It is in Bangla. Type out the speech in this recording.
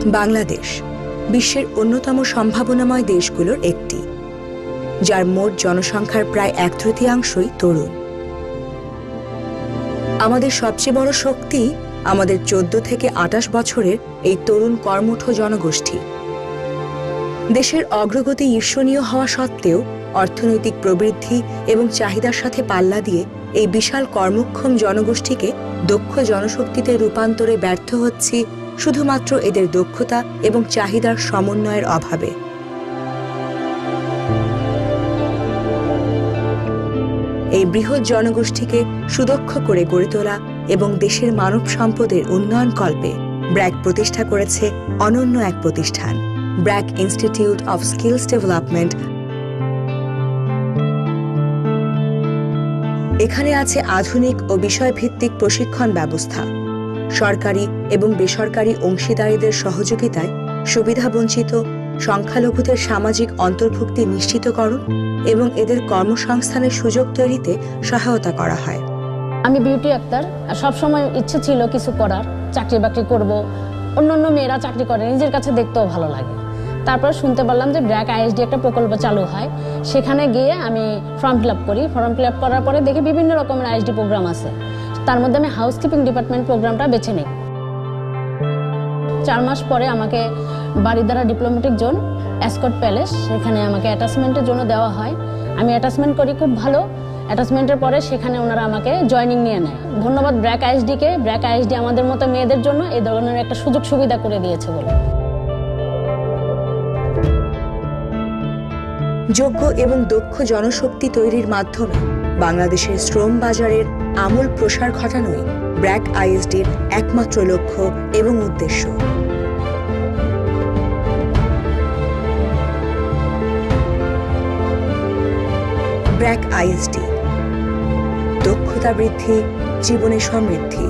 বাংলাদেশ বিশ্বের অন্যতম সম্ভাবনাময় দেশগুলোর একটি, যার মোট জনসংখ্যার প্রায় 1/3 তরুণ। আমাদের সবচেয়ে বড় শক্তি আমাদের 14 থেকে 28 বছরের এই তরুণ কর্মঠ জনগোষ্ঠী। দেশের অগ্রগতি ঈর্ষণীয় হওয়া সত্ত্বেও অর্থনৈতিক প্রবৃদ্ধি এবং চাহিদার সাথে পাল্লা দিয়ে এই বিশাল কর্মক্ষম জনগোষ্ঠীকে দক্ষ জনশক্তিতে রূপান্তরে ব্যর্থ হচ্ছি শুধুমাত্র এদের দক্ষতা এবং চাহিদার সমন্বয়ের অভাবে। এই বৃহৎ জনগোষ্ঠীকে সুদক্ষ করে গড়ে তোলা এবং দেশের মানব সম্পদের উন্নয়ন কল্পে ব্র্যাক প্রতিষ্ঠা করেছে অনন্য এক প্রতিষ্ঠান, BRAC institute of skills development. এখানে আছে আধুনিক ও বিষয়ভিত্তিক প্রশিক্ষণ ব্যবস্থা, সরকারি এবং বেসরকারি অংশীদারীদের সহযোগিতায় সুবিধাবঞ্চিত সংখ্যালঘুদের সামাজিক অন্তর্ভুক্তি নিশ্চিতকরণ এবং এদের কর্মসংস্থানের সুযোগ তৈরিতে সহায়তা করা হয়। আমি বিউটি আক্তার। সবসময় ইচ্ছে ছিল কিছু করার, চাকরি বাকরি করব। অন্যান্য মেয়েরা চাকরি করে, নিজের কাছে দেখতেও ভালো লাগে। তারপর শুনতে পারলাম যে ব্র্যাক আইএসডি একটা প্রকল্প চালু হয়। সেখানে গিয়ে আমি ফর্ম ফিল আপ করি। ফর্ম ফিল আপ করার পরে দেখি বিভিন্ন রকমের আইএসডি প্রোগ্রাম আছে। তার মধ্যে আমি হাউসকিপিং ডিপার্টমেন্ট প্রোগ্রামটা বেছে নিই। 4 মাস পরে আমাকে Baridhara diplomatic zone escort palace, সেখানে আমাকে অ্যাটাচমেন্টের জন্য দেওয়া হয়। আমি অ্যাটাচমেন্ট করি খুব ভালো। অ্যাটাচমেন্টের পরে সেখানে ওনারা আমাকে জয়েনিং নিয়ে নেয়। ধন্যবাদ ব্র্যাক আইএসডিকে। ব্র্যাক আইএসডি আমাদের মতো মেয়েদের জন্য এই ধরনের একটা সুযোগ সুবিধা করে দিয়েছে বলে। যোগ্য এবং দক্ষ জনশক্তি তৈরির মাধ্যমে বাংলাদেশের শ্রম বাজারের আমূল প্রসার ঘটানোই ব্র্যাক আইএসডির একমাত্র লক্ষ্য এবং উদ্দেশ্য। ব্র্যাক আইএসডি, দক্ষতা বৃদ্ধি, জীবনে সমৃদ্ধি।